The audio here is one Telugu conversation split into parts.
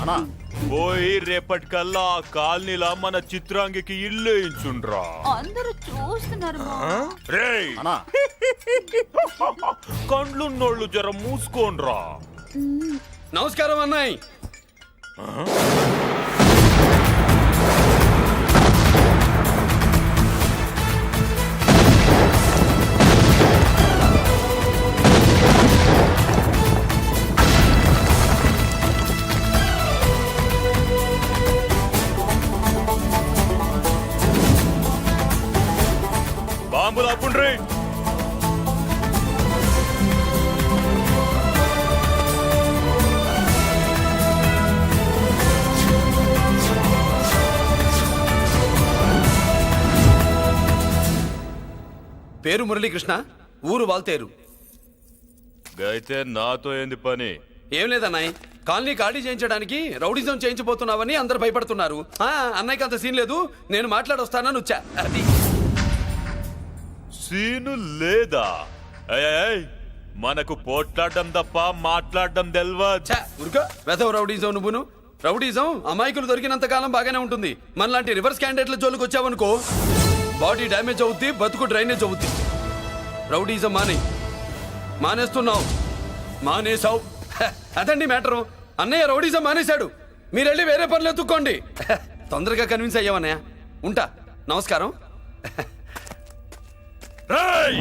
అన్నా పోయి రేపటికల్లా ఆ కాలనీలా మన చిత్రాంగికి ఇల్లు వేయించుండ్రా. అందరూ చూస్తున్నారు రేయ్ అన్నా కండ్లున్నోళ్ళు జర మూసుకోండ్రా. నమస్కారం అన్నాయ్. బాంబులు ఆపుండ్రీ. పేరు మురళీకృష్ణ, ఊరు వాల్తేరు. అయితే నాతో ఏంది పని? ఏం లేదన్నాయ్, కాలనీ ఖాళీ చేయించడానికి రౌడిజం చేయించబోతున్నావని అందరు భయపడుతున్నారు. అన్నయ్యకి అంత సీన్ లేదు, నేను మాట్లాడొస్తానని వచ్చా. అది సీను లేదా? ఏయ్, మనకు పోట్లాడడం తప్ప మాట్లాడడం తెల్వా. ఉరుక వెధవ రౌడీజం. నువ్వును రౌడీజం అమాయకులు దొరికినంత కాలం బాగానే ఉంటుంది. మనలాంటి రివర్స్ క్యాండిడేట్ల జోలికి వచ్చావనుకో బాడీ డ్యామేజ్ అవుద్ది, బతుకు డ్రైనేజ్ అవుద్ది. రౌడీజం మానేస్తున్నావు, మానేసావు. అదండి మ్యాటరు. అన్నయ్య రౌడీజం మానేశాడు, మీరెళ్ళి వేరే పనులు ఎత్తుక్కోండి. తొందరగా కన్విన్స్ అయ్యావన్నయ్య. ఉంటా, నమస్కారం. రేయ్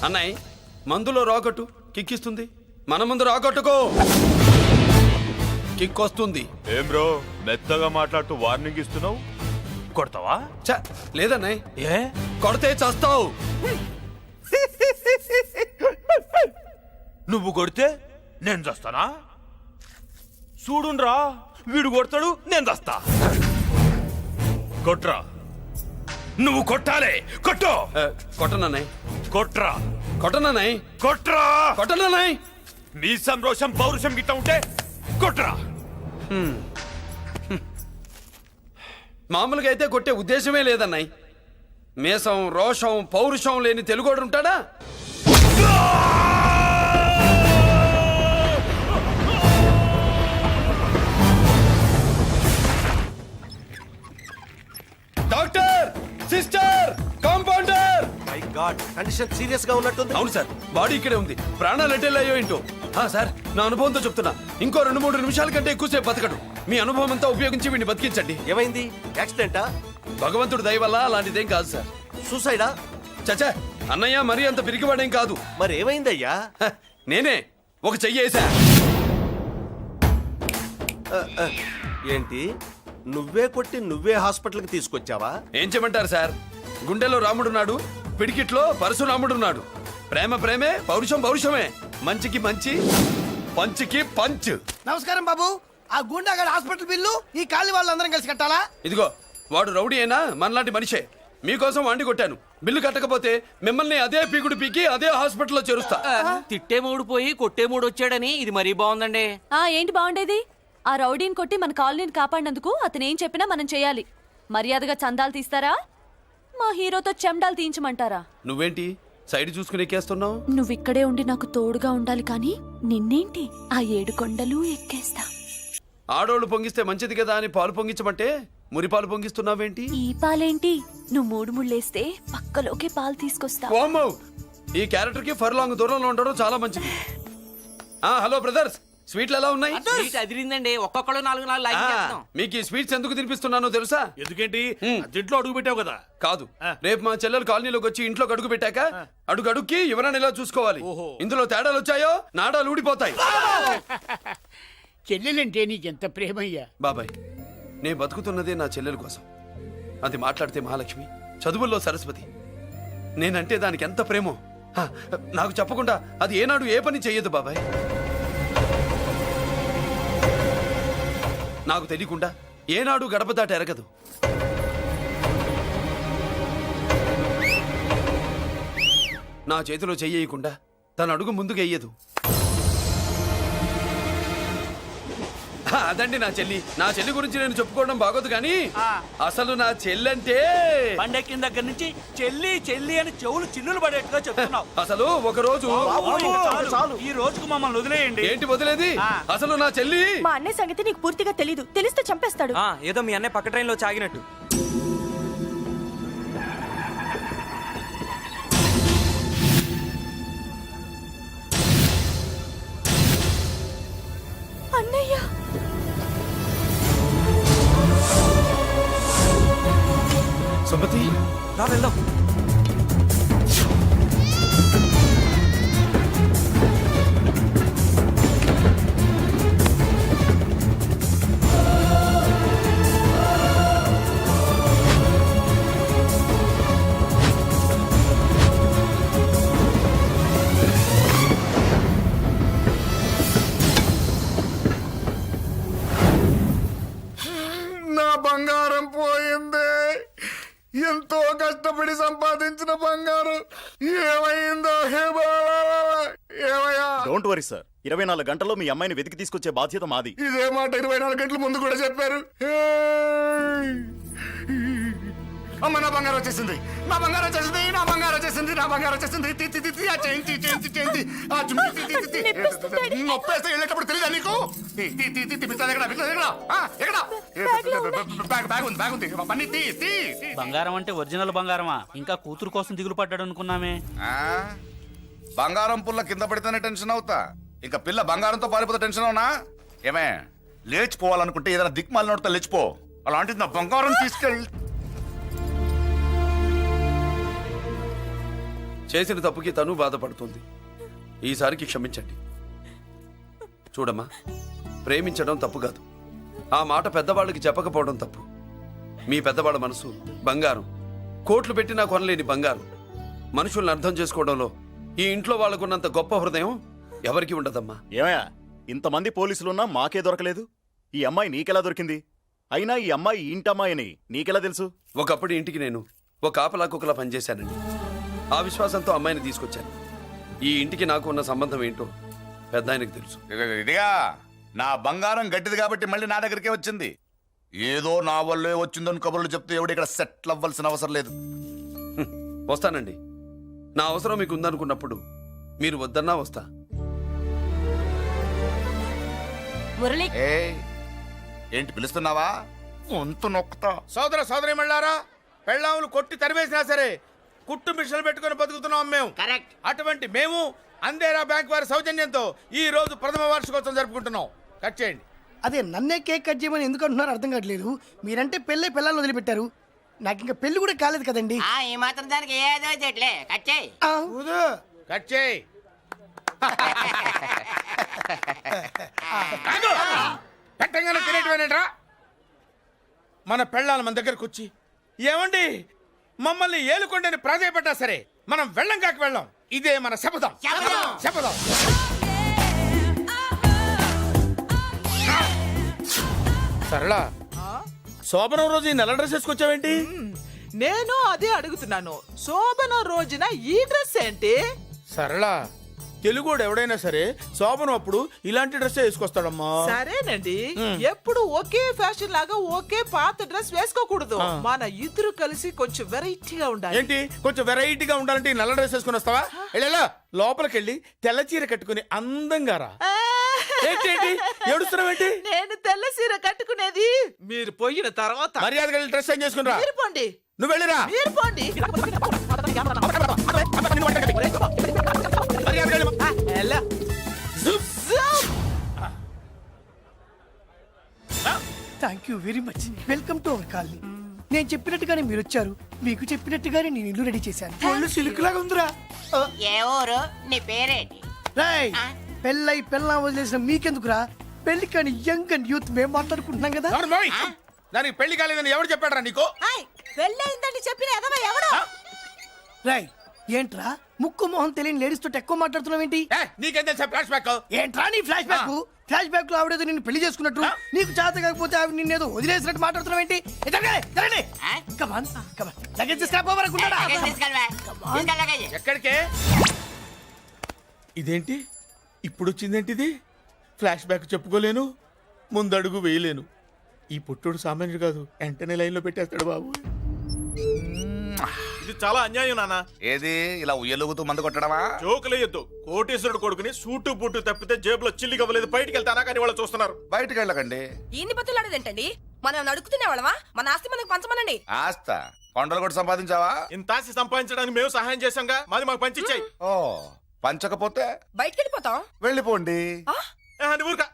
అన్నయ్య మందులో రాకట్టు కిక్కిస్తుంది, మన ముందు రాకట్టుకో కిక్ వస్తుంది. ఏం బ్రో మెత్తగా మాట్లాడుతూ వార్నింగ్ ఇస్తున్నావు? కొడతావా? లేదన్నయ్య, ఏ కొడితే చస్తావు. నువ్వు కొడితే నేను చస్తానా? చూడుండ్రా, వీడు కొడతాడు, నేను చస్తా. కొట్రా, నువ్వు కొట్టాలే. కొట్టు. కొట్టనన్నయ్య, కొట్రా. కొట్టనన్నయ్య, కొట్రా. కొట్టనన్నయ్య. నీ సంరోషం పౌరుషం గిట్ట ఉంటే కొట్రా. మామూలుగా అయితే కొట్టే ఉద్దేశమే లేదన్నయ్య. మేషం రోషం పౌరుషం లేని తెలుగోడు ఉంటాడా? Doctor, sister, compounder. My God, condition serious గా ఉన్నట్టుంది. అవును సార్, బాడీ ఇక్కడే ఉంది, ప్రాణాలు ఎట్టెళ్ళాయో ఏంటో. సార్, నా అనుభవంతో చెప్తున్నా, ఇంకో 2-3 నిమిషాల కంటే ఎక్కువసేపు బతకడు. మీ అనుభవం అంతా ఉపయోగించి వీడిని బతికించండి. ఏమైంది? యాక్సిడెంటా? భగవంతుడు దయ వల్ల అలాంటిదేం కాదు సార్. సూసైడా? చచ్చా, అన్నయ్య మరీ అంత పిరికివాడేం కాదు. మరి ఏమైందయ్యా? నేనే ఒక చెయ్యేసా. ఏంటి, నువ్వే కొట్టి నువ్వే హాస్పిటల్కి తీసుకొచ్చావా? ఏం చేయమంటారు సార్, గుండెలో రాముడున్నాడు, పిడికిట్లో పరశురాముడున్నాడు. ప్రేమ ప్రేమే, పౌరుషం పౌరుషమే. మంచికి మంచి, పంచికి పంచ్. నమస్కారం బాబు. ఆ గుండాగడ్ హాస్పిటల్ బిల్లు ఈ కాలి వాళ్ళందరం కలిసి కట్టాలా? ఇదిగో, వాడు రౌడీ అయినా మనలాంటి మనిషే. మీకోసం వండి కొట్టాను. బిల్లు కట్టకపోతే మిమ్మల్ని అదే పీకుడు పీకి అదే హాస్పిటల్లో చేరుస్తా. తిట్టే మూడు పోయి కొట్టే మూడు వచ్చాడని ఇది మరీ బాగుందండి. ఏంటి బాగుండేది? ఆ రౌడీని కొట్టి మన కాలనీని కాపాడినందుకు అతను ఏం చెప్పినా మనం చేయాలి. మర్యాదగా చందాలు తీస్తారా, మా హీరోతో చెండాలు తీయించమంటారా? నువ్వేంటి సైడ్ చూసుకుని ఎక్కేస్తున్నావు? నువ్విక్కడే ఉండి నాకు తోడుగా ఉండాలి, కానీ నిన్నేంటి ఆ 7 కొండలు ఎక్కేస్తా. ఆడోళ్ళు పొంగిస్తే మంచిది కదా అని పాలు పొంగించమంటే మురిపాలు పొంగిస్తున్నావేంటి? ఈ పాలేంటి, నువ్వు 3 ముళ్ళేస్తే పక్కలోకే పాలు తీసుకొస్తా. ఓమ్మో, ఈ క్యారెక్టర్ కి ఫర్ లాంగ్ దూరంలో ఉండడం చాలా మంచిది. హలో బ్రదర్స్, స్వీట్లు ఎలా ఉన్నాయి? స్వీట్ అదిరిందండి, ఒక్కొక్కడు 4 లైక్ చేద్దాం. మీకు ఈ స్వీట్స్ ఎందుకు తినిపిస్తున్నానో తెలుసా? ఎందుకేంటి, ఇంట్లో అడుగు పెట్టావు కదా. కాదు, రేపు మా చెల్లెలు కాలనీలోకి వచ్చి ఇంట్లో అడుగు పెట్టాక అడుగు అడుక్కి ఎవరైనా ఇలా చూసుకోవాలి. ఇందులో తేడాలు వచ్చాయో నాడాలు ఊడిపోతాయి. చెల్లెలంటే నీకెంత ప్రేమయ్యా. బాబాయ్, నేను బతుకుతున్నదే నా చెల్లెల కోసం. అది మాట్లాడితే మహాలక్ష్మి, చదువుల్లో సరస్వతి. నేనంటే దానికి ఎంత ప్రేమో నాకు చెప్పకుండా అది ఏనాడు ఏ పని చెయ్యదు బాబాయ్. నాకు తెలియకుండా ఏనాడు గడప దాట ఎరగదు. నా చేతిలో చెయ్యకుండా తన అడుగు ముందుకు వెయ్యదు. అదండి నా చెల్లి గురించి నేను చెప్పుకోవడం బాగోదు కానీ అసలు నా చెల్లంటే పండెక్కిన దగ్గర నుంచి చెల్లి చెల్లి అని చెవులు చిల్లులు పడేట్టుగా చెప్తున్నావు. అసలు ఒక రోజు చాలు. ఈ రోజుకు మమ్మల్ని వదిలేయండి. ఏంటి వదిలేది? అసలు నా చెల్లి మా అన్నయ్య సంగతి నీకు పూర్తిగా తెలీదు. తెలిస్తే చంపేస్తాడు. ఏదో మీ అన్నయ్య పక్క ట్రైన్లో చాగినట్టు. అన్నయ్య సుమతి రా వెళ్దాం. నా బంగారం పోయింది. ఎంతో కష్టపడి సంపాదించిన బంగారం ఏమైందో హే బాబా, ఏమయ్యా? డోంట్ వరీ సార్, 24 గంటల్లో మీ అమ్మాయిని వెతికి తీసుకొచ్చే బాధ్యత మాది. ఇదే మాట 24 గంటల ముందు కూడా చెప్పారు. అమ్మ నా బంగారం వచ్చేసింది, నా బంగారం వచ్చేసింది, నా బంగారం వచ్చేసింది, నా బంగారం వచ్చేసింది. ఆ చేయించి చేయించి చేయించి ఆ చుమ్మి నొప్పేస్తే వెళ్ళేటప్పుడు తెలియదా నీకు? బ్యాగ్ ఉంది పని తీ. బంగారం అంటే ఒరిజినల్ బంగారమా? ఇంకా కూతురు కోసం దిగులు పడ్డాడు అనుకున్నామే. బంగారం పుల్ల కింద పడితేనే టెన్షన్ అవుతా, ఇంకా పిల్ల బంగారంతో పారిపోతే టెన్షన్ అవునా? ఏమే లేచిపోవాలనుకుంటే ఏదైనా దిక్మాలినోడితో లేచిపో. అలాంటిది నా బంగారం తీసుకెళ్ళి చేసిన తప్పుకి తను బాధపడుతుంది. ఈసారికి క్షమించండి. చూడమ్మా, ప్రేమించడం తప్పు కాదు, ఆ మాట పెద్దవాళ్ళకి చెప్పకపోవడం తప్పు. మీ పెద్దవాళ్ళ మనసు బంగారం, కోట్లు పెట్టినా కొనలేని బంగారం. మనుషుల్ని అర్థం చేసుకోవడంలో ఈ ఇంట్లో వాళ్ళకున్నంత గొప్ప హృదయం ఎవరికి ఉండదమ్మా. ఏమయ్యా, ఇంతమంది పోలీసులున్నా మాకే దొరకలేదు. ఈ అమ్మాయి నీకెలా దొరికింది? అయినా ఈ అమ్మాయి ఈ ఇంటమ్మాయి అని నీకెలా తెలుసు? ఒకప్పుడు ఇంటికి నేను ఒక ఆపలా కుక్కలా పనిచేశానండి. ఆ విశ్వాసంతో అమ్మాయిని తీసుకొచ్చాను. ఈ ఇంటికి నాకు ఉన్న సంబంధం ఏంటో పెద్ద ఆయనకు తెలుసు. ఇదిగా నా బంగారం గట్టిది కాబట్టి మళ్ళీ నా దగ్గరికే వచ్చింది. ఏదో నా వల్లే వచ్చిందని కబుర్లు చెప్తే ఎవడు ఇక్కడ సెటిల్ అవ్వాల్సిన అవసరం లేదు. వస్తానండి. నా అవసరం మీకు ఉందనుకున్నప్పుడు మీరు వద్దన్నా వస్తా. మురళి ఏంటి పిలుస్తున్నావా? వంతు నొక్కుతా. సోదర సోదరి మళ్ళారా, పెళ్ళాములు కొట్టి తరివేసినా సరే కుట్టు మిషన్లు పెట్టుకుని బతుకుతున్నాం మేము. కరెక్ట్. అటువంటి మేము అందేరా బ్యాంక్ వారి సౌజన్యంతో ఈ రోజు ప్రథమ వార్షికోత్సవం జరుపుకుంటున్నాం. కట్ చేయండి. అదే నన్నే కేక్ కట్ చేయమని ఎందుకు అంటున్నారో అర్థం కావట్లేదు. మీరంటే పెళ్ళే పిల్లలు వదిలిపెట్టారు, నాకు ఇంకా పెళ్లి కూడా కాలేదు కదండి. ఈ మాత్రం దానికి ఏదో చెట్లే కట్ చేయి. కట్ చేయి. పెట్టంగానే తినేటివేనేట్రా? మన పెళ్ళాలు మన దగ్గరకు వచ్చి ఏమండి మమ్మల్ని ఏలుకొండని ప్రాధాయపడ్డా సరే మనం వెళ్ళం కాక వెళ్ళాం. ఇదే మన శపథం. శపథం. సరళ, శోభనం రోజు ఈ నల్ల డ్రెస్ వేసుకొచ్చావేంటి? నేను అదే అడుగుతున్నాను. శోభన రోజున ఈ డ్రెస్ ఏంటి? సరళ, తెలుగుడు ఎవడైనా సరే శోభనం అప్పుడు ఇలాంటి డ్రెస్ వేసుకొస్తాడమ్మా. సరేనండి, ఎప్పుడు ఒకే ఫ్యాషన్ లాగా ఒకే పాత డ్రెస్ వేసుకోకూడదు. మన ఇద్దరు కలిసి కొంచెం వెరైటీగా ఉండాలి. ఏంటి కొంచెం వెరైటీగా ఉండాలంటే ఈ నల్ల డ్రెస్ వేసుకుని వస్తావా? వెళ్ళా లోపలికి వెళ్ళి తెల్ల చీర కట్టుకుని అందంగా రా. ఏంటి ఏడుస్తున్నావేంటి? నేను తెల్ల సీర కట్టుకునేది మీరు పోయిన తర్వాత. మర్యాదగా వెళ్ళి డ్రెస్ చేంజ్ చేసుకుని రా. మీరు పోండి. నువ్వు వెళ్ళిరా. మీరు పోండి. Thank you very much. Welcome to our colony. నేను చెప్పినట్టుగానే మీరు వచ్చారు, మీకు చెప్పినట్టుగానే నేను ఇల్లు రెడీ చేశాను. ఒళ్ళు సిల్క్ లాగా ఉందిరా. ఏ ఊరు? నీ పేరేంటి? రాయ్, పెళ్ళై పెళ్ళా వదిలేసిన మీకెందుకురా? పెళ్లి కాని యంగ్ అండ్ యూత్ మేము మాట్లాడుకుంటున్నాం కదా. దానికి పెళ్లి కాలేదని ఎవరు చెప్పాడరా నీకు? పెళ్ళయిందని చెప్పిన ఎదవ ఎవడు? రాయ్, ఏంట్రా ముక్కు మొహం తెలియని లేడీస్ తోటి ఎక్కువ మాట్లాడుతున్నావు ఏంటి? నీకేం తెలుసా ఫ్లాష్ బ్యాక్? ఏంట్రా నీ ఫ్లాష్ బ్యాక్? ఫ్లాష్ బ్యాక్ లో ఆవిడేదో నిన్ను పెళ్లి చేసుకున్నట్టు, నీకు చేత కాకపోతే ఆవిడ నిన్నేదో వదిలేసినట్టు మాట్లాడుతున్నావు ఏంటి? ఎక్కడికే? ఇదేంటి ఇప్పుడు వచ్చిందేంటిది? ఫ్లాష్ బ్యాక్ చెప్పుకోలేను, ముందడుగు వేయలేను. ఈ పుట్టుడు సామాన్యుడు కాదు, వెంటనే లైన్లో పెట్టేస్తాడు బాబు. ఇది చాలా అన్యాయం నాన్న. ఏది ఇలా ఉయ్యలుగుతూ మందు కొట్టడమా? జోకులేయొద్దు. కోటేశ్వరుడు కొడుకుని సూటు బూటు తప్పితే జేబులో చిల్లి కవ్వలేదు, బయటికి వెళ్తానా కానీ వాళ్ళు చూస్తున్నారు. బయటికి వెళ్ళకండి. ఈయన్ని బతులాడేదేంటండి? మనం అడుగుతున్న వాళ్ళమా? మన ఆస్తి మనకు పంచమనండి. ఆస్త కొండలు కూడా సంపాదించావా? ఇంత ఆస్తి సంపాదించడానికి మేము సహాయం చేశాంగా, మాది మాకు పంచిచ్చాయి. ఓ పంచకపోతే బయటికి వెళ్ళిపోతాం. వెళ్ళిపోండి. ఊరుక.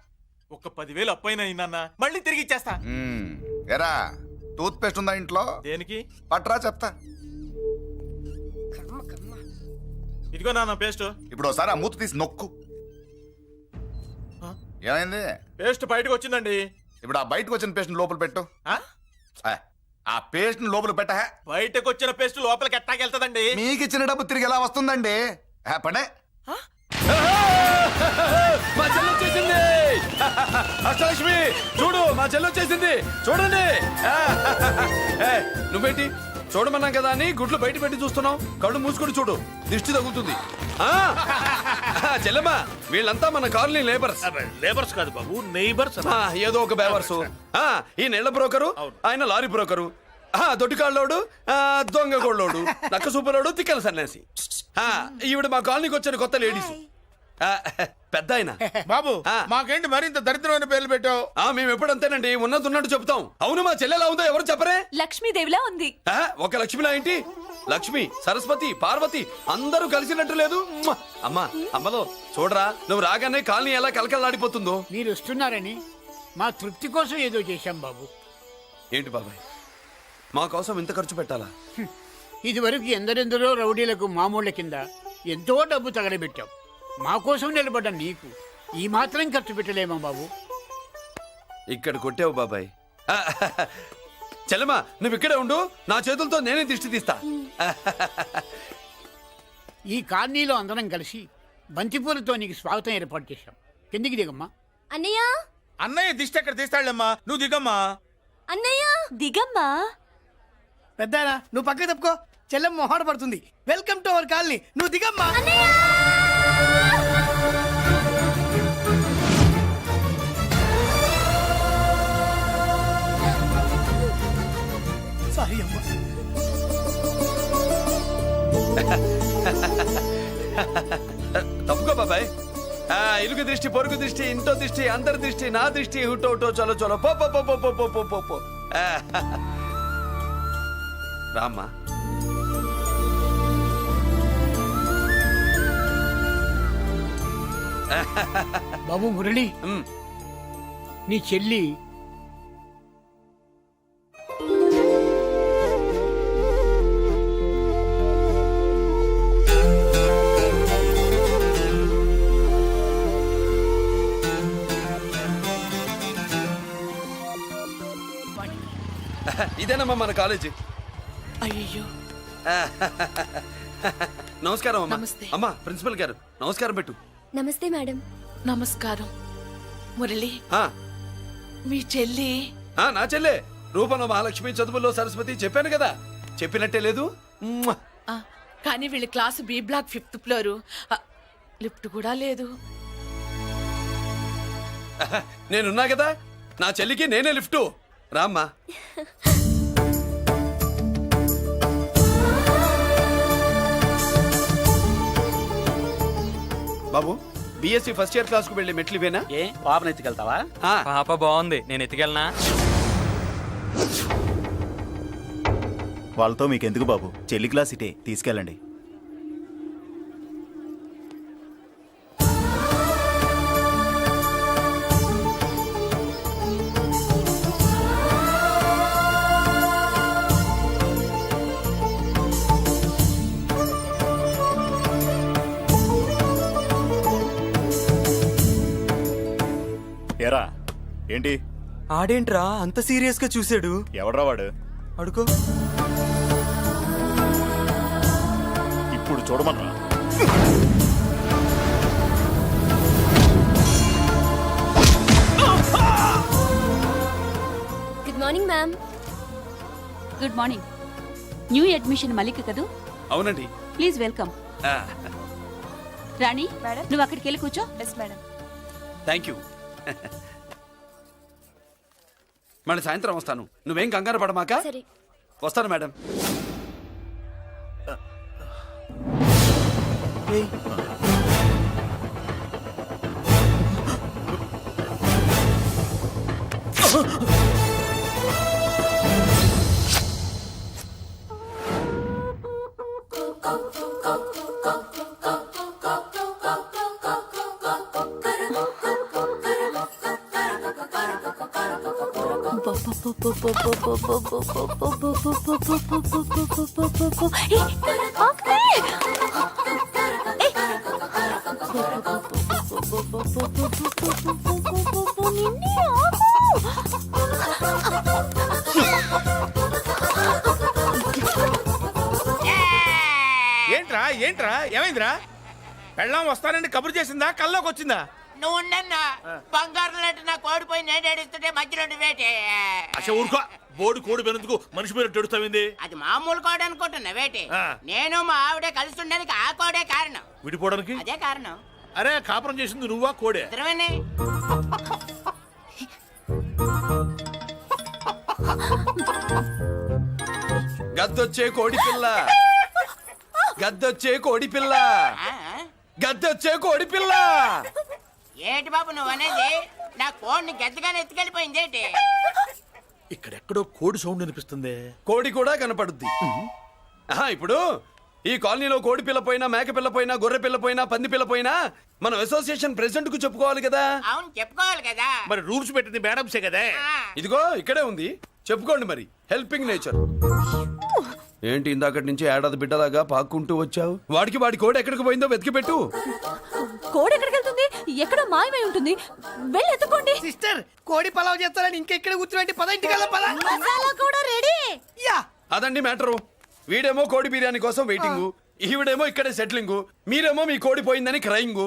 ఒక 10,000 అప్పైనా నాన్న, మళ్ళీ తిరిగి ఇచ్చేస్తా. ఎరా టూత్ పేస్ట్ ఉందా ఇంట్లో? దేనికి? పట్రా చెప్తా. ఇదిగో నాన్న పేస్ట్. ఇప్పుడు ఒకసారి ఆ మూత తీసి నొక్కు. ఏమైంది? పేస్ట్ బయటకు వచ్చిందండి. ఇప్పుడు ఆ బయటకు వచ్చిన పేస్ట్ లోపల పెట్టు. ఆ? ఆ పేస్ట్ లోపల పెట్ట. బయటకు వచ్చిన పేస్ట్ లోపలికి ఎట్టాకెళ్తదండి? మీకు ఇచ్చిన డబ్బు తిరిగి ఎలా వస్తుందండి? పడే మా చెల్లి వచ్చేసింది. అష్టలక్ష్మి చూడు, మా చెల్లి వచ్చేసింది చూడండి. నువ్వేంటి చూడమన్నాం కదా అని గుడ్లు బయట పెట్టి చూస్తున్నావు? కళ్ళు మూసుకొని చూడు, దిష్టి తగులుతుంది. చెల్లెమ్మా, వీళ్ళంతా మన కాలనీ లేబర్స్. లేబర్స్ కాదు బాబు, నైబర్స్. ఏదో ఒక బేవర్సు. ఈ నెల బ్రోకరు, ఆయన లారీ బ్రోకరు, దొడ్డికాళ్ళోడు, దొంగ గోళ్ళోడు, నక్క సూపరోడు, తిక్కల సన్యాసి. ఈవిడ మా కాలనీకి వచ్చిన కొత్త లేడీస్. పెద్ద ఆయన. బాబు మాకేంటి మరింత దరిద్రమైన పేర్లు పెట్టావు? మేము ఎప్పుడంతేనండి, ఉన్నది ఉన్నట్టు చెప్తాం. అవును, మా చెల్లెలా ఉందో ఎవరు చెప్పరే? లక్ష్మీదేవిలా ఉంది. ఒక లక్ష్మిలా ఏంటి? లక్ష్మి, సరస్వతి, పార్వతి అందరూ కలిసినట్టు లేదు. అమ్మా, అమ్మలో చూడరా, నువ్వు రాగానే కాలనీ ఎలా కలకలాడిపోతుందో. మీరు వస్తున్నారని మా తృప్తి కోసం ఏదో చేశాం బాబు. ఏంటి బాబాయ్, మా కోసం ఇంత ఖర్చు పెట్టాలా? ఇదివరకు ఎందరెందరో రౌడీలకు మామూళ్ళ కింద ఎంతో డబ్బు తగలబెట్టాం. మా కోసం నిలబడ్డ నీకు ఈ మాత్రం ఖర్చు పెట్టలేమా బాబు? ఇక్కడ కొట్టావు బాబాయ్. చెల్లెమ్మా, నువ్వు ఇక్కడే ఉండు, నా చేతులతో నేనే దిష్టి తీస్తా. ఈ కాలనీలో అందరం కలిసి బంతిపూలతో నీకు స్వాగతం ఏర్పాటు చేశాం. కిందికి దిగమ్మా. అన్నయ్య, అన్నయ్య దిష్టి ఎక్కడ తీస్తాడమ్మా, నువ్వు దిగమ్మా. అన్నయ్య దిగమ్మా. పెద్దాయనా, నువ్వు పక్కకి తప్పుకో, చెల్లెమ్మ మొహాట పడుతుంది. వెల్కమ్ టు అవర్ కాలనీ, నువ్వు దిగమ్మా. సారీ అమ్మా. తప్పుకో బాబాయ్. ఇరుగు దృష్టి, పొరుగు దృష్టి, ఇంటో దృష్టి, అందరి దృష్టి, నా దృష్టి, హుటో హుటో, చలో చలో, పో పో పో పో పో పో పో పో. రామ్మా. బాబు మురళి, నీ చెల్లి ఇదేనమ్మా మన కాలేజీ. అయ్యో, నమస్కారం అమ్మా. నమస్తే. అమ్మా, ప్రిన్సిపల్ గారు నమస్కారం పెట్టు. నమస్తే మేడం. నమస్కారం. మురళి, ఆ, మీ చెల్లి నా చెల్లె రూపంలో మహాలక్ష్మి, చదువుల్లో సరస్వతి. చెప్పాను కదా, చెప్పినట్టే లేదు. కానీ వీళ్ళ class B block 5th floor. Lift కూడా లేదు. నేనున్నా కదా, నా చెల్లికి నేనే లిఫ్టు. రామ్మా. బాబు, బిఎస్సి ఫస్ట్ ఇయర్ క్లాస్ కు వెళ్ళి మెట్లు ఇవేనా? ఏ పాపను ఎత్తుకెళ్తావా? పాప బాగుంది, నేను ఎత్తుకెళ్ళనా? వాళ్ళతో మీకెందుకు బాబు, చెల్లి క్లాస్ ఇటే, తీసుకెళ్ళండి. ఎరా ఏంటి? ఆడేంట్రా అంత సీరియస్ గా చూసాడు? ఎవడ్రా వాడు? అడుకో. ఇప్పుడు చూడమన్నా. Good morning ma'am. Good morning. New admission Mallika కదూ? అవునండి. Please welcome. రాణి, మేడం. నువ్వు అక్కడికి వెళ్ళి కూర్చో. Yes madam. Thank you. మళ్ళీ సాయంత్రం వస్తాను. నువ్వేం కంగారు పడమాక. సరే. వస్తాను మేడం. ఏంట్రా ఏంట్రా ఏమైందిరా? పెళ్ళాం వస్తానని కబురు చేసిందా కల్లోకి వచ్చిందా? నువ్వు ఉండన్నా బంగారం లాంటి నా కోడిపోయి నేను ఏడుస్తుంటే మధ్యలో నువ్వేటే అసలు ఊరుకో. బోడి కోడి పెనందుకు మనిషి మీద తెడుస్తావింది. అది మామూలు కోడి అనుకుంటున్నా వేటే ఆ. నేను మా ఆవిడే కలిసి ఉండడానికి ఆ కోడే కారణం. విడిపోవడానికి అదే కారణం. అరే కాపురం చేసింది నువ్వా కోడే? ఇద్దరమేనే. గద్దొచ్చే కోడి పిల్ల, గద్దొచ్చే కోడి పిల్ల, ఆ? గద్దొచ్చే కోడి పిల్ల. ఏటి బాబు నువ్వు అనేది? నా కోడిని గెద్దగానే ఎత్తుకెళ్ళిపోయింది ఏంటి? ఇక్కడెక్కడో కోడి సౌండ్ అనిపిస్తుంది. కోడి కూడా కనపడుద్ది. ఆహా, ఇప్పుడు ఈ కాలనీలో కోడి పిల్ల పోయినా, మేక పిల్ల పోయినా, గొర్రె పిల్ల పోయినా, పంది పిల్ల పోయినా మనం అసోసియేషన్ ప్రెసిడెంట్ కు చెప్పుకోవాలి కదా. అవును చెప్పుకోవాలి కదా. మరి రూల్స్ పెట్టింది మేడమ్సే కదా. ఆ. ఇదిగో ఇక్కడే ఉంది, చెప్పుకోండి మరి. Helping nature. ఏంటి ఇందాకటి నుంచి ఏడాది బిడ్డలాగా పాక్కుంటూ వచ్చావు? వాడికి వాడి కోడి ఎక్కడికి పోయిందో వెతికి పెట్టు. కోడి ఎక్కడికి వెళ్తుంది? ఎక్కడో మాయమై ఉంటుంది. వెళ్ళి ఎత్తుకోండి. సిస్టర్ కోడి పలావ్ చేస్తారని ఇంకెక్కడ కూర్చోండి. పద ఇంటికి మసాలా కూడా రెడీ. అదండి మ్యాటరు. వీడేమో కోడి బిర్యానీ కోసం వెయిటింగ్, ఈవిడేమో ఇక్కడే సెటిలింగ్, మీరేమో మీ కోడి పోయిందని క్రయింగ్.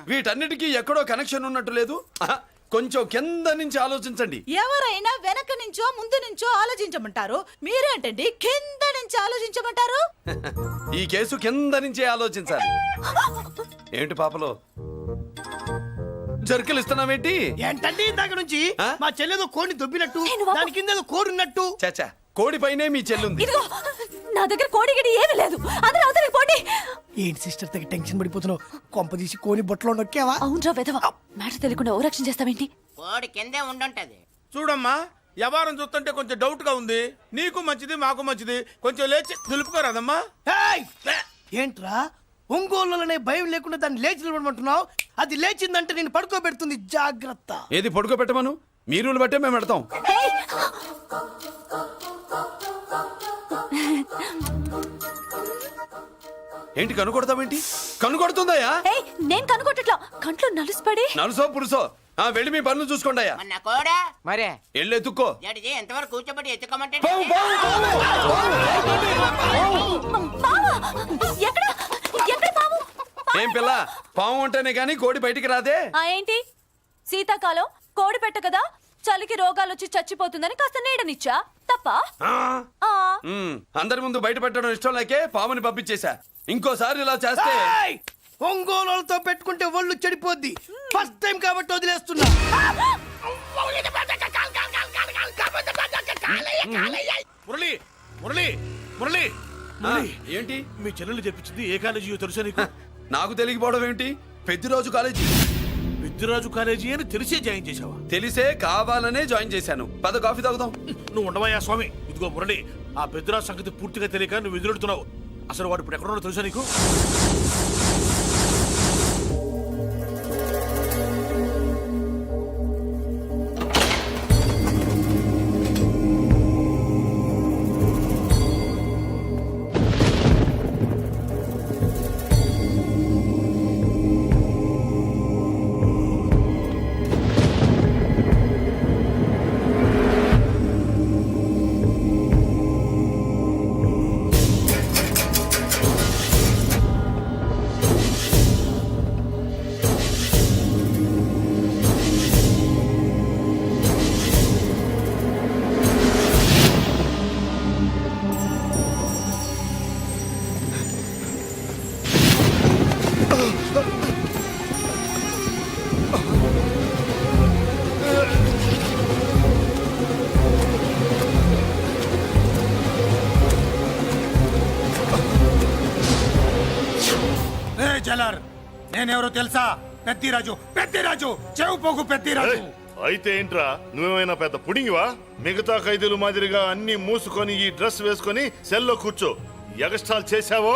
వీటన్నిటికీ ఎక్కడో కనెక్షన్ ఉన్నట్టు లేదు. ఆహా, కొంచెం కింద నుంచి ఆలోచించండి. ఎవరైనా వెనక నుంచో ముందు నుంచో ఆలోచించమంటారు, మీరేంటండి కింద నుంచి ఆలోచించమంటారు? ఈ కేసు కింద నుంచే ఆలోచించాలి. ఏంటి పాపలో జర్కలు ఇస్తున్నావేంటి? ఏంటండి ఇందాక నుంచి ఆ? మా చెల్లెదో కోడిని దొబ్బినట్టు, నేను వాపు- దాని కింద ఏదో కోడి ఉన్నట్టు. చాచా, కోడి పైనే మీ చెల్లుంది. ఇదిగో నా దగ్గర కోడి గిడి ఏమీ లేదు. అందరూ అవతలికి పోండి. ఏంటి సిస్టర్ దగ్గర టెన్షన్ పడిపోతున్నావు? కొంప తీసి కోని బొట్టలో నొక్కావా? అవునరా వెధవ. మ్యాటర్ తెలియకుండా ఓ రక్షణ చేస్తావేంటి? కోడి కిందే ఉండుంటది. చూడమ్మా, వ్యవహారం చూస్తుంటే కొంచెం డౌట్ గా ఉంది. నీకు మంచిది మాకు మంచిది, కొంచెం లేచి నిలుపుకోరాదమ్మా. ఏయ్! ఏంట్రా ఒంగోలులోనే భయం లేకుండా దాన్ని లేచి నిలబడమంటున్నావు? అది లేచిందంటే నేను పడుకోబెడుతుంది, జాగ్రత్త. ఏది పడుకోబెట్టమను, మీ రూల్ బట్టే మేము పెడతాం. ఏంటి కనుకొడతావేంటి? కనుకొడుతుందయ్యా? ఏయ్, నేను కనుగొట్టట్లా. కంట్లో నలుసుపడి. నలుసో పురుసో వెళ్ళి మీ పనులు చూసుకోండి అయ్యా. మన కోడా మరే వెళ్ళి ఎత్తుక్కో. జడిది ఎంతవరకు కూర్చోబెట్టి ఎత్తుకోమంటే పావా! ఎక్కడ ఎక్కడ పాము? ఏం పిల్ల, పాము అంటేనే గాని కోడి బయటికి రాదే. ఏంటి శీతాకాలం కోడి పెట్ట కదా, చలికి రోగాలు వచ్చి చచ్చిపోతుందని కాస్త నీడనిచ్చా. తప్ప? అందరి ముందు బయట పెట్టడం ఇష్టం లేకే పాముని పంపించేశా. ఇంకోసారి ఇలా చేస్తే ఒంగోలుతో పెట్టుకుంటే ఒళ్ళు చెడిపోద్ది. ఫస్ట్ టైం కాబట్టి వదిలేస్తున్నా. మురళి మురళి మురళి ఆ, ఏంటి మీ చెల్లెలు చెప్పించింది ఏ కాలేజీ తెలుసా నీకు? నాకు తెలియకపోవడం ఏంటి? పెద్దిరాజు కాలేజీ. విద్యరాజు కాలేజీ అని తెలిసే జాయిన్ చేసావా? తెలిసే కావాలనే జాయిన్ చేశాను. పద కాఫీ తాగుదాం. నువ్వు ఉండవయ్యా స్వామి. ఇదిగో మురళి, ఆ పెద్దరాజు సంగతి పూర్తిగా తెలియక నువ్వు ఎదురెడుతున్నావు. అసలు వాడు ఇప్పుడు ఎక్కడున్నాడో తెలుసా నీకు? జైలర్ నేనెవరో తెలుసా? పెద్దిరాజు, పెద్దిరాజు, చెవు పోగు పెద్దిరాజు. అయితే ఏంట్రా, నువ్వేమైనా పెద్ద పుడింగివా? మిగతా ఖైదీలు మాదిరిగా అన్ని మూసుకొని ఈ డ్రెస్ వేసుకొని సెల్లో కూర్చో. ఎగస్ట్రాల్ చేశావో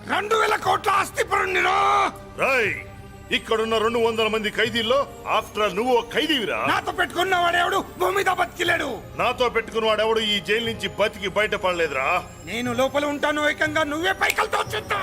2000 కోట్ల ఆస్తి పరుణ్ణిరా. రాయ్, ఇక్కడున్న 200 మంది ఖైదీల్లో ఆఫ్టర్ ఆల్ నువ్వు ఒక ఖైదీవిరా. నాతో పెట్టుకున్నవాడెవడు భూమి మీద బతికిలేడు. నాతో పెట్టుకున్నవాడెవడు ఈ జైలు నుంచి బతికి బయటపడలేదురా. నేను లోపల ఉంటాను, ఏకంగా నువ్వే పైకలతో చూద్దా.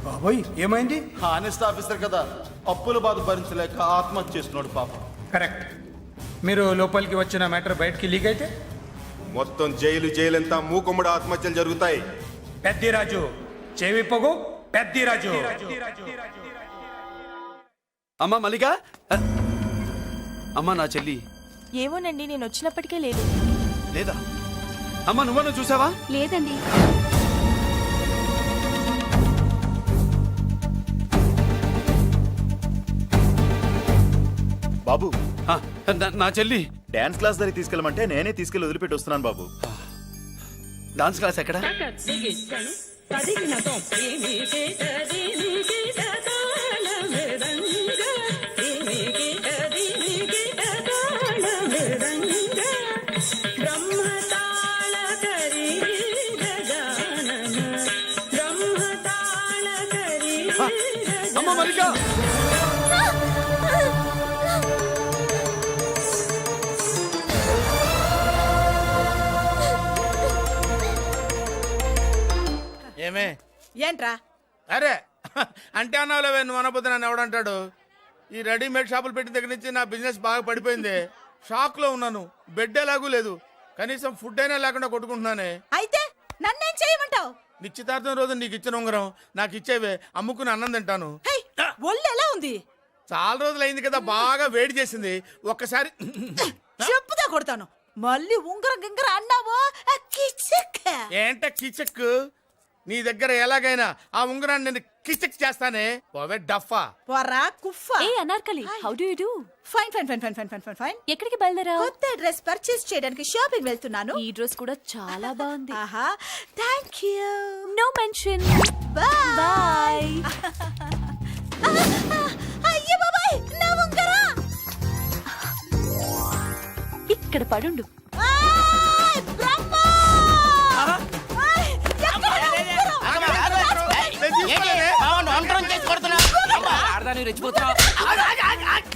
బాబోయ్ ఏమైంది? హానెస్ట్ ఆఫీసర్ కదా, అప్పుల బాధ భరించలేక ఆత్మహత్య చేసుకున్నాడు పాపం. కరెక్ట్. మీరు లోపలికి వచ్చిన మ్యాటర్ బయటికి లీక్ అయితే మొత్తం జైలంతా మూకుమ్మడి ఆత్మహత్యలు జరుగుతాయి. పెద్దిరాజు, చెవి పొగు పెద్దిరాజు. అమ్మా మల్లిక, అమ్మా నా చెల్లి ఏమోనండి, నేను వచ్చినప్పటికే లేదు. లేదా? అమ్మా నువ్వన్నా చూసావా? లేదండి. బాబు, ఆ, నా చెల్లి డాన్స్ క్లాస్ దగ్గరికి తీసుకెళ్ళమంటే నేనే తీసుకెళ్ళి వదిలిపెట్టి వస్తున్నాను బాబు. డాన్స్ క్లాస్ ఎక్కడ? అమ్మ మల్లిక, ఏమే? ఏంట్రా? అరే అంటే అన్నావులేవే, నువ్వు అనబోద్దు నన్ను ఎవడంటాడు. ఈ రెడీమేడ్ షాపులు పెట్టిన దగ్గర నుంచి నా బిజినెస్ బాగా పడిపోయింది. షాక్ లో ఉన్నాను, బెడ్ ఎలాగూ లేదు, కనీసం ఫుడ్ అయినా లేకుండా కొట్టుకుంటున్నానే. అయితే నన్నేం చేయమంటావు? నిశ్చితార్థం రోజు నీకు ఇచ్చిన ఉంగరం నాకు ఇచ్చేవే, అమ్ముకుని అన్నం తింటాను. ఒళ్ళు ఎలా ఉంది? చాలా రోజులు అయింది కదా, బాగా వేడి చేసింది. ఒక్కసారి చెప్పుదా కొడతాను. మళ్ళీ ఉంగరం గింగర అన్నావో ఏంట కిచక్? నీ దగ్గర ఎలాగైనా ఆ ఉంగరాన్ని నేను కిచక్ చేస్తానే. పోవే డఫా. పోరా కుఫా. ఏ Anarkali, how do you do? Fine fine fine fine fine fine fine fine. ఎక్కడికి బయలుదేరావు? కొత్త డ్రెస్ పర్చేస్ చేయడానికి షాపింగ్ వెళ్తున్నాను. ఈ డ్రెస్ కూడా చాలా బాగుంది. ఆహా, thank you. No mention. Bye bye. అయ్యో బాబాయ్, నా ఉంగరం ఇక్కడ పడుండు. ఆయ్ బ్రహ్మ! ఆయ్, ఎక్కడ నా ఉంగరం?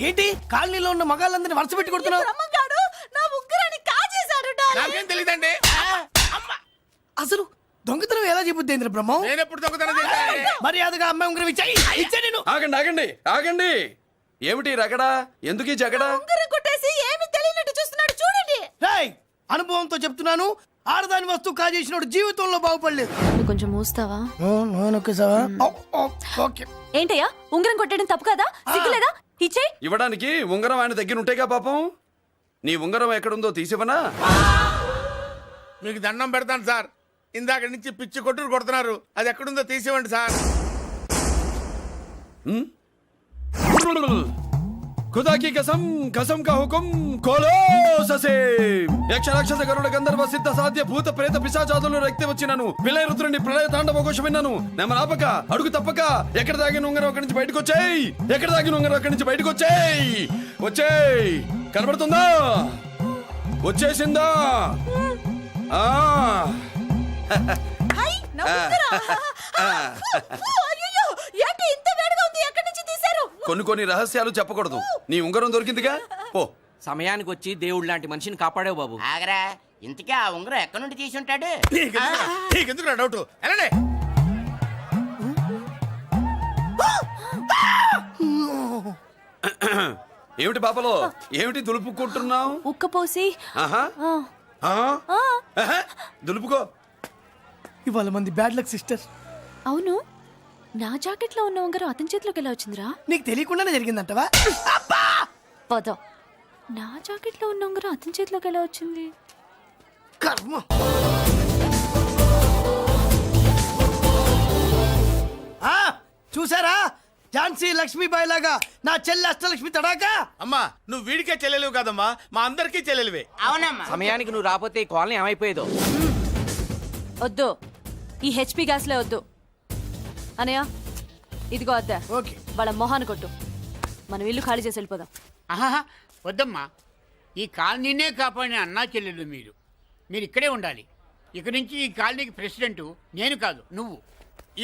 ఏంటి కాలనీలో ఉన్న మగాళ్ళందరినీ వరుస పెట్టి కొడుతున్నావు? బ్రహ్మంగాడు నా ఉంగరాన్ని కాజేశాడు డార్లింగ్. నాకేం తెలియదండి. అసలు దొంగతనం ఎలా చెబుద్ది బ్రహ్మం? నేను ఎప్పుడు దొంగతనం చేశాను? మర్యాదగా అమ్మాయి ఉంగరం ఇచ్చా నేను. ఆగండి ఆగండి ఆగండి. ఏమిటి రగడా? ఎందుకు ఈ జగడా? ఉంగరం కొట్టేసి ఏమీ తెలియనట్టు చూస్తున్నాడు, చూడండి. రేయ్, అనుభవంతో చెప్తున్నాను, ఆడదాని వస్తువు కాజేసినోడు జీవితంలో బాగుపడలేదు. కొంచెం మూస్తావా? ఓకే. ఏంటయ్యా, ఉంగరం కొట్టడం తప్పు కదా? సిగ్గులేదా? ఇచ్చే. ఇవ్వడానికి ఉంగరం ఆయన దగ్గర ఉంటేగా పాపం. నీ ఉంగరం ఎక్కడుందో తీసివనా? మీకు దండం పెడతాను సార్, ఇందాక నుంచి పిచ్చి కొట్టుడు కొడుతున్నారు. అది ఎక్కడుందో తీసివ్వండి సార్. खुदा की कसम, कसम का हुकुम खोलो ससे. యక్ష రాక్షస గరుడ గంధర్వ సిద్ధ సాధ్య భూత ప్రేత పిశాచాదులను రక్తి వచ్చినాను. విలయ రుద్రుని ప్రళయ తాండవ ఘోష విన్నాను. నెమలాపక అడుగు తప్పక ఎక్కడ దాగిన ఉంగరం అక్కడి నుంచి బయటకు వచ్చేయ్. ఎక్కడ దాగిన ఉంగరం అక్కడి నుంచి బయటకు వచ్చేయ్. వచ్చేయ్. కనబడుతుందా? వచ్చేసిందా? ఆ హై, నా ఉంగరం. అయ్యో, ఏంటి ఇంత వేడిగా ఉంది? ఎక్కడి నుంచి తీశారు? కొన్ని రహస్యాలు చెప్పకూడదు. నీ ఉంగరం దొరికిందిగా, పో. సమయానికి వచ్చి దేవుడు లాంటి మనిషిని కాపాడావు బాబు. ఆగరా, ఇంతకీ ఆ ఉంగరం ఎక్కడి నుండి తీసుంటాడు? నీకెందుకు డౌట్? వెళ్ళండి. ఏమిటి పాపలో ఏమిటి దులుపుకుంటున్నావు? ఉక్కపోసి ఆహా ఆ, ఆ? ఆహా, దులుపుకో. ఇవాళ మంది బ్యాడ్ లక్ సిస్టర్. అవును, నా జాకెట్లో ఉన్న ఉంగరం అతని చేతిలోకి ఎలా వచ్చిందిరా? నీకు తెలియకుండానే జరిగిందంటవా? పద. నా జాకెట్లో ఉన్న ఉంగరం అతని చేతిలోకి ఎలా వచ్చింది? కర్మ. చూసారా, ఝాన్సీ లక్ష్మీబాయి లాగా నా చెల్లి అష్టలక్ష్మి తడాకా. అమ్మా నువ్వు వీడికే చెల్లెలివి కాదమ్మా, మా అందరికీ చెల్లెలివే. అవునమ్మా. సమయానికి నువ్వు రాకపోతే ఈ కాలనీ ఏమైపోయేదో. వద్దు, ఈ హెచ్పి గ్యాస్లే వద్దు. అనయ్య, ఇదిగో అద్దా, ఓకే. వాళ్ళ మొహాన్ని కొట్టు. మనం ఇల్లు ఖాళీ చేసి వెళ్ళిపోదాం. ఆహా, వద్దమ్మా. ఈ కాలనీనే కాపాడిన అన్నా చెల్లెలు మీరు. మీరు ఇక్కడే ఉండాలి. ఇక నుంచి ఈ కాలనీకి ప్రెసిడెంట్ నేను కాదు, నువ్వు.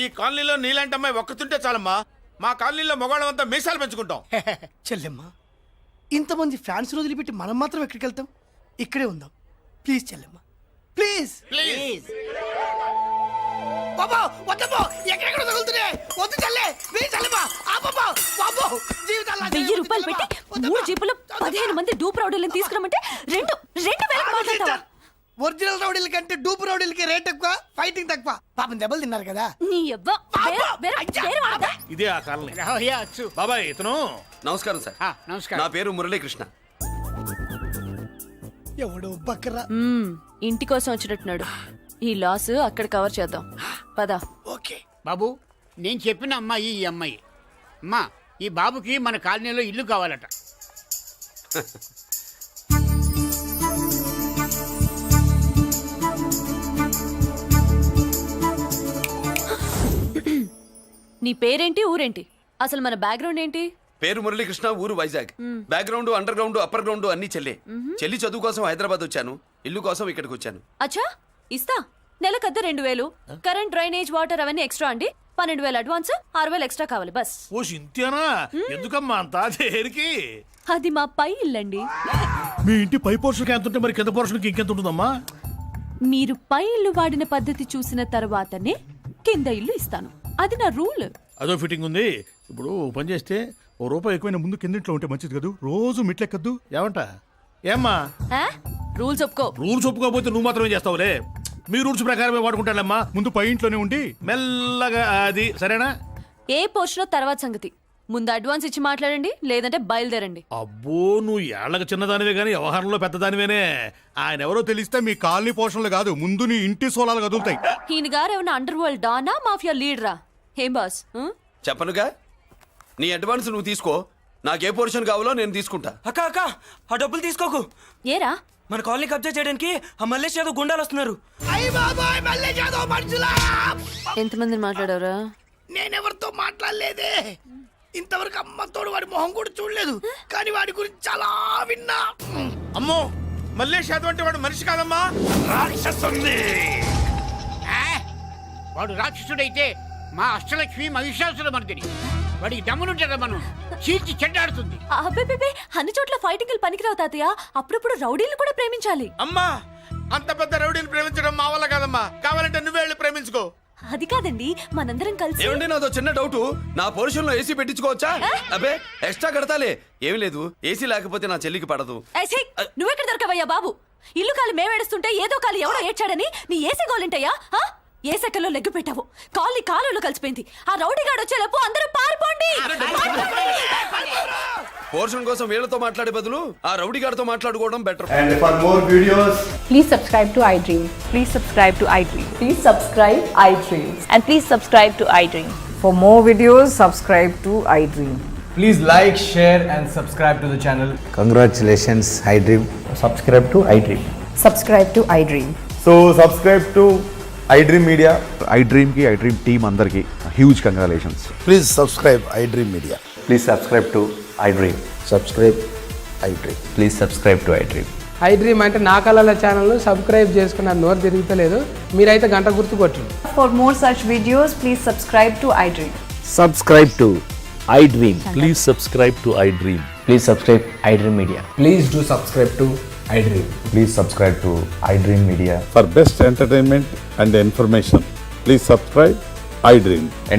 ఈ కాలనీలో నీలాంటి అమ్మాయి ఒక్కతుంటే చాలమ్మా. మా కాలనీలో మగవాళ్ళమంతా మీసాలు పెంచుకుంటాం. చెల్లెమ్మా, ఇంతమంది ఫ్యాన్స్ వదిలిపెట్టి మనం మాత్రం ఎక్కడికి వెళ్తాం? ఇక్కడే ఉందాం ప్లీజ్ చెల్లెమ్మా, ప్లీజ్. ప్లీజ్. బాబా వద్దమ్మా, ఎక్కడెక్కడ తగులుతున్నాయి. వద్దు చెల్లె, ప్లీజ్ చెల్లెమ్మా. బాబా బాబో, జీవితాలు 1000 రూపాయలు పెట్టి 3 జీపులు 15 మంది డూప్ రౌడీలను తీసుకురమంటే 2,000 మాట్లాడతావా? ఒరిజినల్ రౌడీల కంటే డూపు రౌడీలకి రేట్ ఎక్కువ, ఫైటింగ్ తక్కువ. పాపం దెబ్బలు తిన్నారు కదా. నీ అబ్బా, వేరే వాడతా. ఇదే ఆ కాలనీ. రావయ్యా, అచ్చు. బాబాయ్ ఇతను. నమస్కారం సార్. నమస్కారం. నా పేరు మురళీకృష్ణ. ఎవడో బక్కరా. ఇంటి కోసం వచ్చినట్టున్నాడు. ఈ లాస్ అక్కడ కవర్ చేద్దాం. పద. ఓకే బాబు, నేను చెప్పిన అమ్మాయి ఈ అమ్మాయి. అమ్మా, ఈ బాబుకి మన కాలనీలో ఇల్లు కావాలట. నీ పేరేంటి, ఊరేంటి, అసలు మన బ్యాక్గ్రౌండ్ ఏంటి? పేరు మురళీకృష్ణ, ఊరు Vizag. Background, under ground, upper ground అన్ని చెల్లె. చెల్లి చదువు కోసం హైదరాబాద్ వచ్చాను, ఇల్లు కోసం ఇక్కడికి వచ్చాను. అచ్చా, ఇస్తా. నెలకద్ద 2000, కరెంట్, డ్రైనేజ్, వాటర్ అవన్నీ ఎక్స్ట్రా అండి. 12,000 అడ్వాన్స్, 6,000 ఎక్స్ట్రా కావాలి బస్. ఓ సింత్యానా, ఎందుకమ్మా అంత దేనికి? అది మా పై ఇల్లండి. మీ ఇంటి పై పోర్షన్కి ఎంత ఉంటే మరి కింద పోర్షన్కి ఇంకెంత ఉంటుందమ్మా? మీరు పై ఇల్లు వాడిన పద్ధతి చూసిన తర్వాతనే కింద ఇల్లు ఇస్తాను. అది నా రూల్. అదో ఫిట్టింగ్ ఉంది. ఇప్పుడు ఓ పని చేస్తే ₹1 ఎక్కువైనా ముందు కిందింట్లో ఉంటే మంచిది కదా, రోజు మెట్లెక్కద్దు. ఏమంట? ఏమ్మా? రూల్స్ ఒప్పుకో. రూల్స్ ఒప్పుకోకపోతే నువ్వు మాత్రమే చేస్తావులే. మీ రూల్స్ ప్రకారమే వాడుకుంటానమ్మా. ముందు పై ఇంట్లోనే ఉండి మెల్లగా అది, సరేనా? ఏ పోర్షన్ తర్వాత సంగతి. ముందు అడ్వాన్స్ ఇచ్చి మాట్లాడండి, లేదంటే బయలుదేరండి. అబ్బో, నువ్వు ఏళ్ళకి చిన్నదానివే గానీ వ్యవహారంలో పెద్దదానివేనే. ఆయన ఎవరో తెలిస్తే మీ కాలనీ పోషణలు కాదు, ముందు నీ ఇంటి సోలాలు కదులుతాయి. ఈయన గారు ఏమన్నా అండర్ వరల్డ్ డానా, మాఫియా లీడరా? ఏం బాస్? చెప్పనుగా, నీ అడ్వాన్స్ నువ్వు తీసుకో. నాకే పోర్షన్ కావాలో నేను తీసుకుంటా. అక్క అక్క, ఆ డబ్బులు తీసుకోకు. ఏరా? మన కాలనీ కబ్జా చేయడానికి ఆ మల్లేష్ యాదవ్ గుండాలు వస్తున్నారు. అయ్య బాబాయ్, మళ్ళీ యాదవ్ మనుషులా. ఎంతమందిని మాట్లాడారా? నేనెవరితో మాట్లాడలేదే. ఇంతవరకు అమ్మతోడు వాడి మొహం కూడా చూడలేదు, కానీ వాడి గురించి చాలా విన్నా. అమ్మో, మల్లేష్ యాదవ్ అంటే వాడు మనిషి కాదమ్మా, రాక్షసుని. వాడు రాక్షసుడైతే మా అష్టలక్ష్మి మహిషాసుల మర్దిని. వాడికి దమ్మునుంటారా మనం చీల్చి చెడ్డాడుతుంది. అబ్బే, అన్ని చోట్ల ఫైటింగ్ పనికిరావు తాతయ్య. అప్పుడప్పుడు రౌడీలు కూడా ప్రేమించాలి. అమ్మా, అంత పెద్ద రౌడీని ప్రేమించడం మా వల్ల కాదమ్మా. కావాలంటే నువ్వే వెళ్ళి ప్రేమించుకో. అది కాదండి, మనందరం కలిసి. ఏమండి, నాదో చిన్న డౌట్. నా పోర్షన్ లో ఏసీ పెట్టించుకోవచ్చా? అబ్బే, ఎక్స్ట్రా కడతాలే. ఏం లేదు, ఏసీ లేకపోతే నా చెల్లికి పడదు. నువ్వెక్కడ దొరకవయ్యా బాబు? ఇల్లు కాలు మేమేడుస్తుంటే ఏదో కాలు ఎవడో ఏడ్చాడని నీ ఏసీ గోలింటయ్యా? ఏ సెకల్లో లెగ్గు పెట్టావు? కాలి కాలులో కలిసిపోయింది. ఆ రౌడీగాడు వచ్చేలోపు అందరూ పారిపోండి. పోర్షన్ కోసం వీళ్ళతో మాట్లాడే బదులు ఆ రౌడీ గారితో మాట్లాడుకోవడం better. And for more videos, Please subscribe to iDream. Please subscribe to iDream. Please subscribe iDream. And please subscribe to iDream. For more videos, subscribe to iDream. please like, share and subscribe to the channel. Congratulations iDream. Subscribe to iDream. Subscribe to iDream. So subscribe to iDream Media. iDream కి iDream టీమ్ అందరికి huge congratulations. Please subscribe iDream media. Please subscribe to iDream. Subscribe iDream. Please subscribe to iDream. iDream అంటే నా కళల ఛానల్ సబ్స్క్రైబ్ చేసుకున్న నోరు తిరుగుతలేదు. మీరైతే గంట గుర్తు కొట్టండి. For more such videos, please subscribe to iDream. Subscribe to iDream. Please subscribe to iDream. Please subscribe iDream Media. Please do subscribe to iDream. Please subscribe to iDream Media. For best entertainment and information, please subscribe iDream. And